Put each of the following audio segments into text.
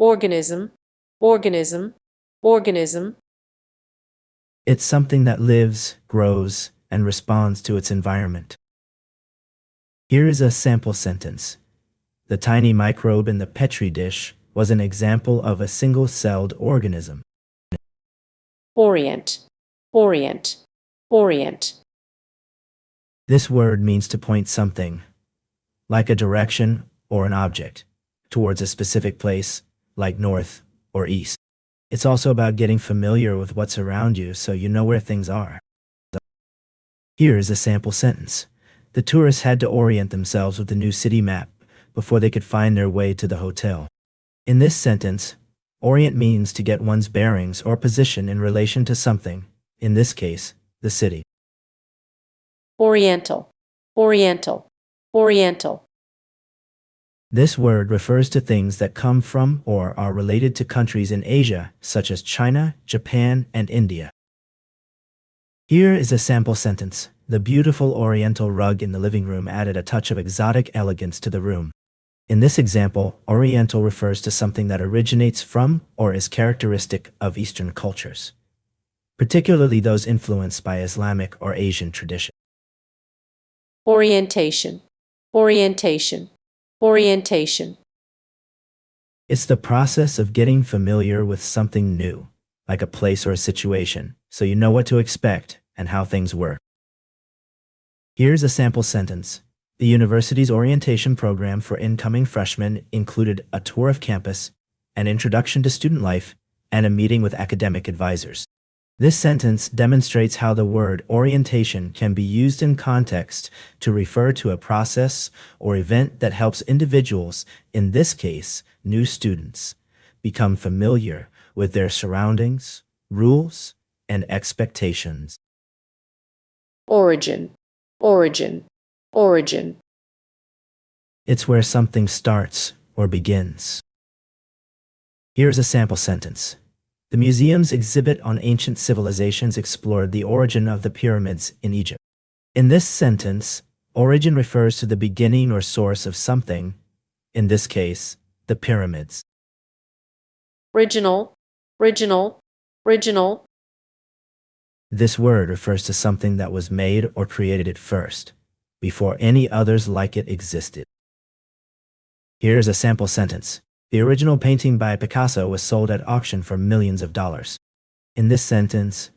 organism, organism, organism. It's something that lives, grows, and responds to its environment. Here is a sample sentence. The tiny microbe in the Petri dish was an example of a single-celled organism. Orient, orient, orient. This word means to point something, like a direction or an object, towards a specific place, like north or east. It's also about getting familiar with what's around you so you know where things are. Here is a sample sentence. The tourists had to orient themselves with the new city map before they could find their way to the hotel. In this sentence, orient means to get one's bearings or position in relation to something, in this case, the city. Oriental, oriental, oriental. This word refers to things that come from or are related to countries in Asia, such as China, Japan, and India. Here is a sample sentence. The beautiful oriental rug in the living room added a touch of exotic elegance to the room. In this example, oriental refers to something that originates from or is characteristic of Eastern cultures, particularly those influenced by Islamic or Asian tradition. Orientation, orientation, orientation. It's the process of getting familiar with something new, like a place or a situation, so you know what to expect and how things work. Here's a sample sentence. The university's orientation program for incoming freshmen included a tour of campus, an introduction to student life, and a meeting with academic advisors. This sentence demonstrates how the word orientation can be used in context to refer to a process or event that helps individuals, in this case, new students, become familiar with their surroundings, rules, and expectations. Origin, origin, origin. It's where something starts or begins. Here's a sample sentence. The museum's exhibit on ancient civilizations explored the origin of the pyramids in Egypt. In this sentence, origin refers to the beginning or source of something, in this case, the pyramids. Original, original, original. This word refers to something that was made or created at first, before any others like it existed. Here's a sample sentence. The original painting by Picasso was sold at auction for millions of dollars. In this sentence,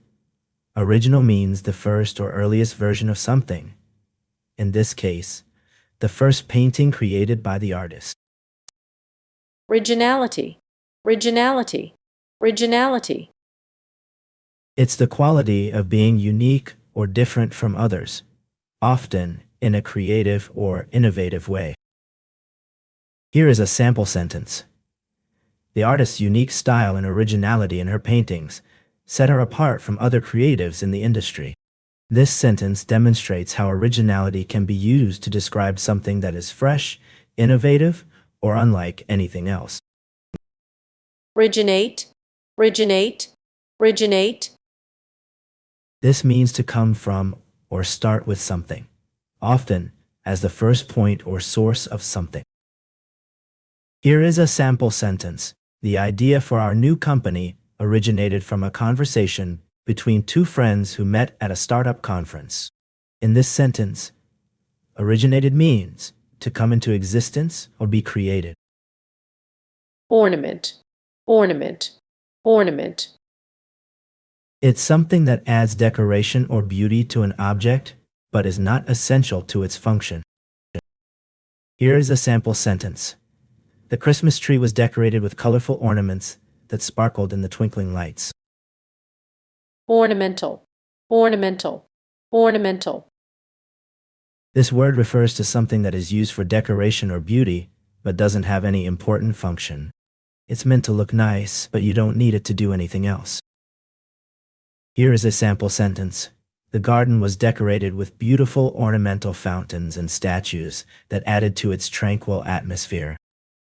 original means the first or earliest version of something. In this case, the first painting created by the artist. Originality, originality, originality. It's the quality of being unique or different from others, often in a creative or innovative way. Here is a sample sentence. The artist's unique style and originality in her paintings set her apart from other creatives in the industry. This sentence demonstrates how originality can be used to describe something that is fresh, innovative, or unlike anything else. Originate, originate, originate. This means to come from or start with something, often as the first point or source of something. Here is a sample sentence. The idea for our new company originated from a conversation between two friends who met at a startup conference. In this sentence, originated means to come into existence or be created. Ornament, ornament, ornament. It's something that adds decoration or beauty to an object, but is not essential to its function. Here is a sample sentence. The Christmas tree was decorated with colorful ornaments that sparkled in the twinkling lights. Ornamental, ornamental, ornamental. This word refers to something that is used for decoration or beauty, but doesn't have any important function. It's meant to look nice, but you don't need it to do anything else. Here is a sample sentence. The garden was decorated with beautiful ornamental fountains and statues that added to its tranquil atmosphere.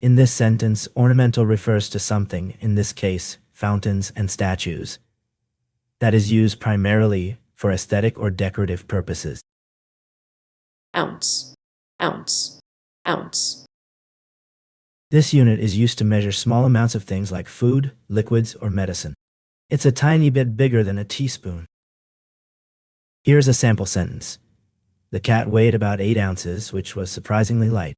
In this sentence, ornamental refers to something, in this case, fountains and statues, that is used primarily for aesthetic or decorative purposes. Ounce, ounce, ounce. This unit is used to measure small amounts of things like food, liquids, or medicine. It's a tiny bit bigger than a teaspoon. Here's a sample sentence. The cat weighed about 8 ounces, which was surprisingly light.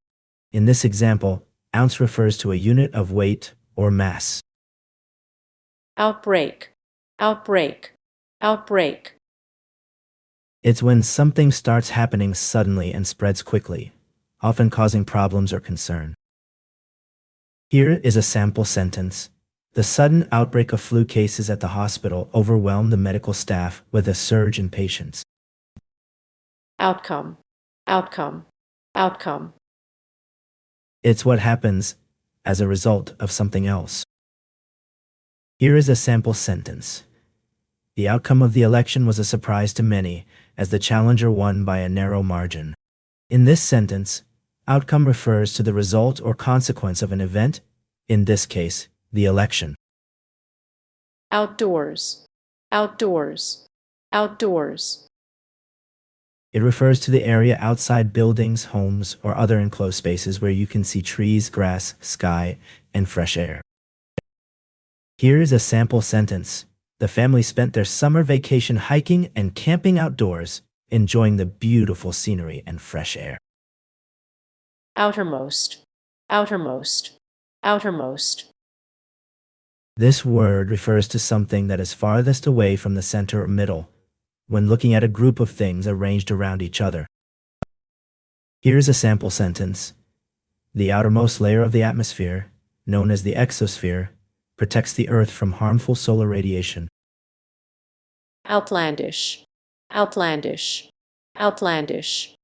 In this example, ounce refers to a unit of weight or mass. Outbreak, outbreak, outbreak. It's when something starts happening suddenly and spreads quickly, often causing problems or concern. Here is a sample sentence. The sudden outbreak of flu cases at the hospital overwhelmed the medical staff with a surge in patients. Outcome, outcome, outcome. It's what happens as a result of something else. Here is a sample sentence. The outcome of the election was a surprise to many, as the challenger won by a narrow margin. In this sentence, outcome refers to the result or consequence of an event, in this case, the election. Outdoors, outdoors, outdoors. It refers to the area outside buildings, homes, or other enclosed spaces where you can see trees, grass, sky, and fresh air. Here is a sample sentence. The family spent their summer vacation hiking and camping outdoors, enjoying the beautiful scenery and fresh air. Outermost, outermost, outermost. This word refers to something that is farthest away from the center or middle, when looking at a group of things arranged around each other. Here's a sample sentence. The outermost layer of the atmosphere, known as the exosphere, protects the Earth from harmful solar radiation. Outlandish, outlandish, outlandish.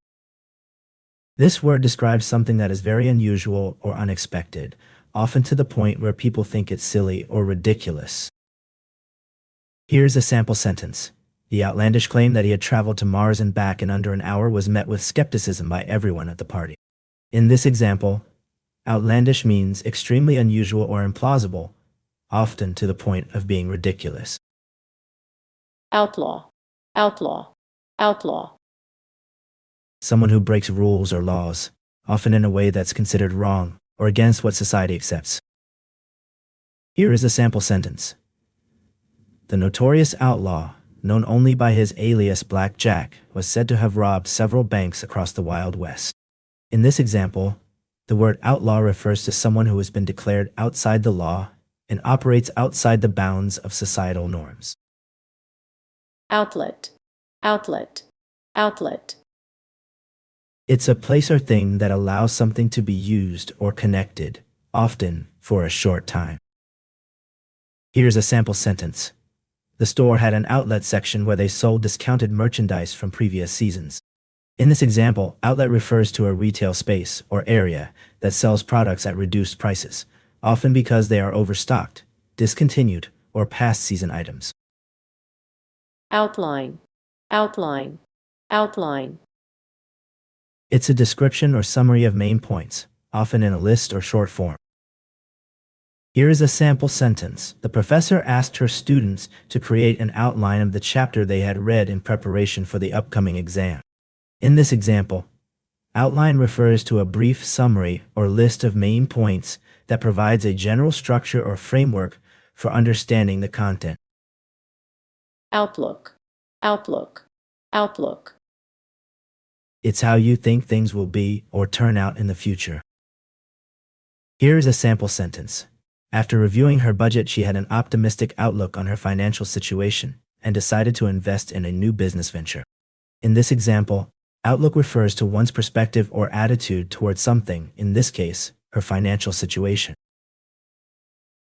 This word describes something that is very unusual or unexpected, often to the point where people think it's silly or ridiculous. Here's a sample sentence. The outlandish claim that he had traveled to Mars and back in under an hour was met with skepticism by everyone at the party. In this example, outlandish means extremely unusual or implausible, often to the point of being ridiculous. Outlaw, outlaw, outlaw. Someone who breaks rules or laws, often in a way that's considered wrong or against what society accepts. Here is a sample sentence. The notorious outlaw, known only by his alias Black Jack, was said to have robbed several banks across the Wild West. In this example, the word outlaw refers to someone who has been declared outside the law and operates outside the bounds of societal norms. Outlet, outlet, outlet. It's a place or thing that allows something to be used or connected, often for a short time. Here's a sample sentence. The store had an outlet section where they sold discounted merchandise from previous seasons. In this example, outlet refers to a retail space or area that sells products at reduced prices, often because they are overstocked, discontinued, or past season items. Outline, outline, outline. It's a description or summary of main points, often in a list or short form. Here is a sample sentence. The professor asked her students to create an outline of the chapter they had read in preparation for the upcoming exam. In this example, outline refers to a brief summary or list of main points that provides a general structure or framework for understanding the content. Outlook, outlook, outlook. It's how you think things will be or turn out in the future. Here is a sample sentence. After reviewing her budget, she had an optimistic outlook on her financial situation and decided to invest in a new business venture. In this example, outlook refers to one's perspective or attitude towards something, in this case, her financial situation.